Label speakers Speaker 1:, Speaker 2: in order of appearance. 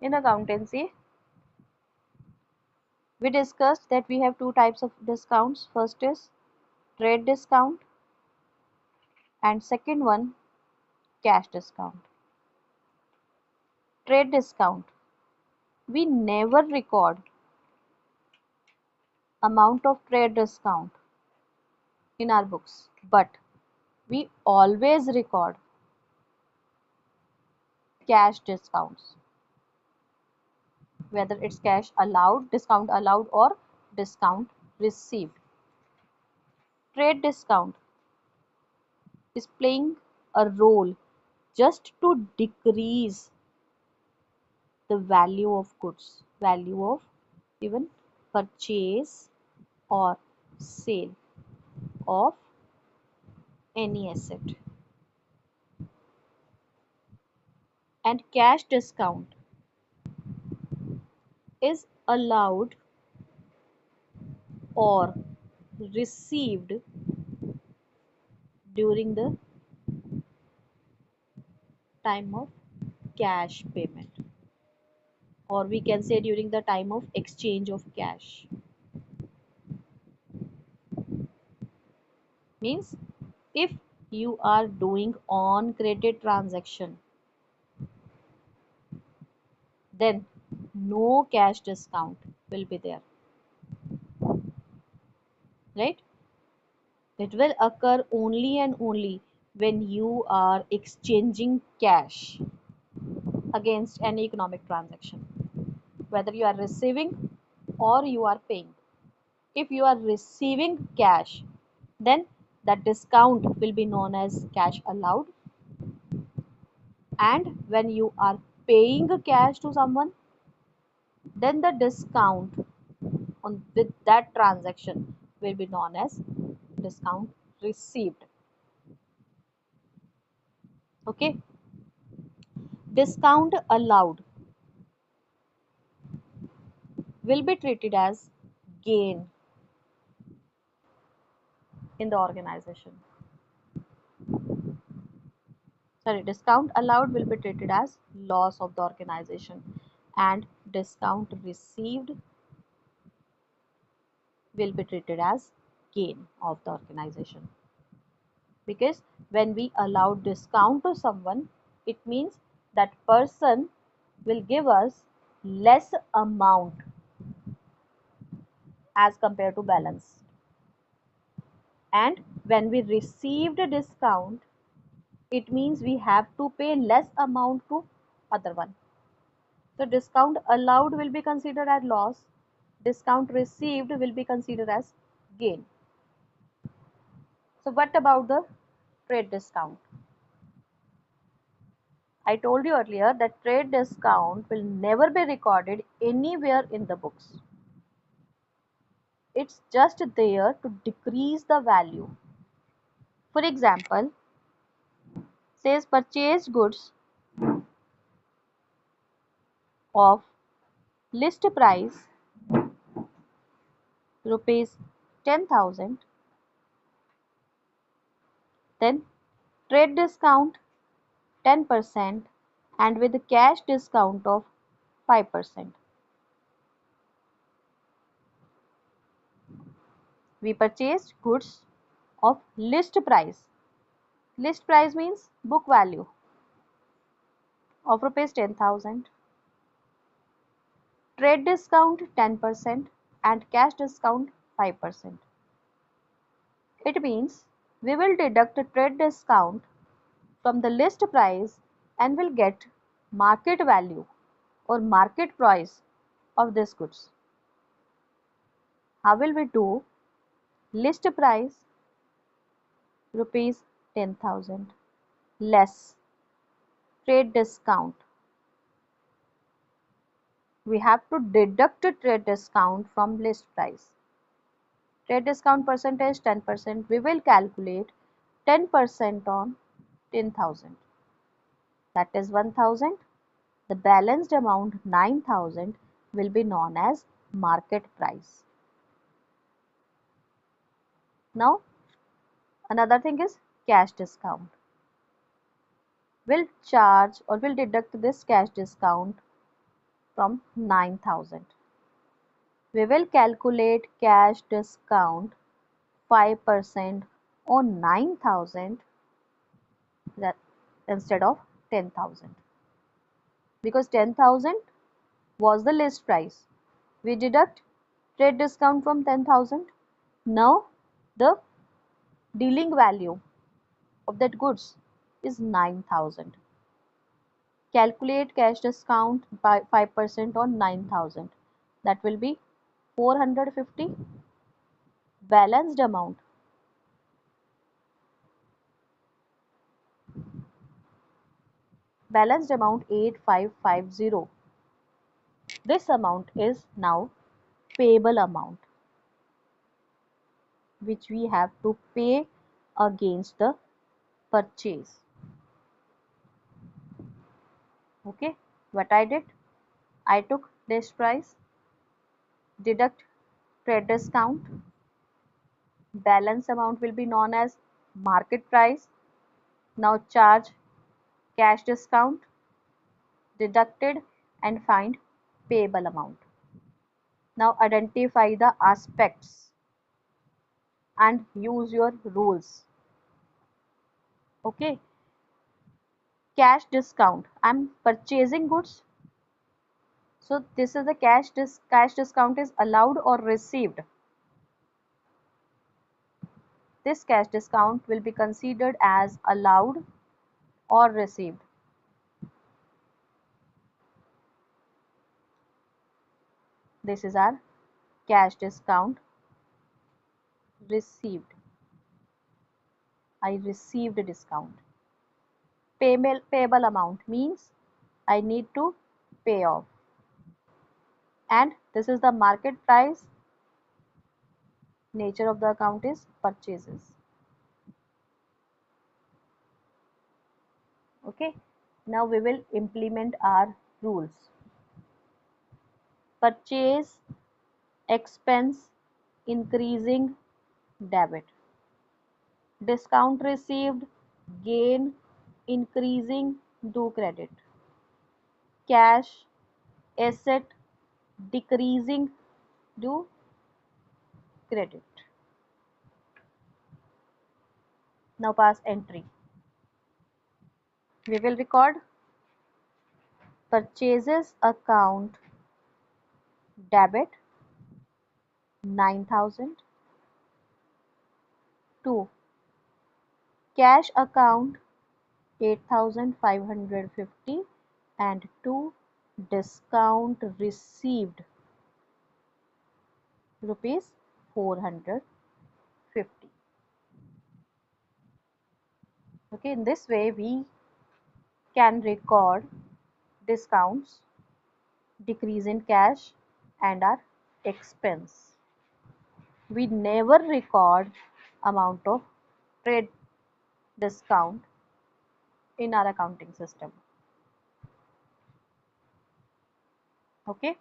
Speaker 1: In accountancy, we discussed that we have two types of discounts. First is trade discount and second one cash discount. Trade discount. We never record amount of trade discount in our books, but we always record cash discounts, whether it's cash allowed, discount allowed or discount received. Trade discount is playing a role just to decrease the value of goods, value of even purchase or sale of any asset. And cash discount is allowed or received during the time of cash payment, or we can say during the time of exchange of cash. Means if you are doing on credit transaction, then no cash discount will be there, right? It will occur only and only when you are exchanging cash against any economic transaction, whether you are receiving or you are paying. If you are receiving cash, then that discount will be known as cash allowed, and when you are paying cash to someone, then the discount on with that transaction will be known as discount received. Okay, discount allowed will be treated as gain in the organization. Sorry, discount allowed will be treated as loss of the organization, and discount received will be treated as gain of the organization. Because when we allow discount to someone, it means that person will give us less amount as compared to balance. And when we received a discount, it means we have to pay less amount to other one. So discount allowed will be considered as loss, discount received will be considered as gain. So what about the trade discount? I told you earlier that trade discount will never be recorded anywhere in the books. It's just there to decrease the value. For example, says purchased goods of list price rupees 10,000, then trade discount 10% and with cash discount of 5%. We purchased goods of list price. List price means book value of rupees 10,000. Trade discount 10% and cash discount 5%. It means we will deduct a trade discount from the list price and will get market value or market price of these goods. How will we do? List price rupees 10,000 less trade discount. We have to deduct trade discount from list price. Trade discount percentage 10%. We will calculate 10% on 10,000. That is 1,000. The balanced amount 9,000 will be known as market price. Now another thing is cash discount. We'll charge or we'll deduct this cash discount from 9,000. We will calculate cash discount 5% on 9,000 instead of 10,000, because 10,000 was the list price. We deduct trade discount from 10,000. Now the dealing value of that goods is 9,000. Calculate cash discount by 5% on 9,000. That will be 450. Balanced amount, balanced amount 8550. This amount is now payable amount, which we have to pay against the purchase. Okay, what I did, I took list price, deduct trade discount, balance amount will be known as market price. Now charge cash discount, deducted, and find payable amount. Now identify the aspects and use your rules. Okay, cash discount, I'm purchasing goods, so this is the cash discount is allowed or received. This cash discount will be considered as allowed or received. This is our cash discount received. I received a discount. Payable amount means I need to pay off. And this is the market price. Nature of the account is purchases. Okay, now we will implement our rules. Purchase expense increasing debit. Discount received gain increasing do credit. Cash asset decreasing do credit. Now pass entry. We will record purchases account debit 9,000 to cash account 8,550 and to discount received rupees 450. Okay, in this way we can record discounts, decrease in cash, and our expense. We never record amount of trade discount in our accounting system. Okay.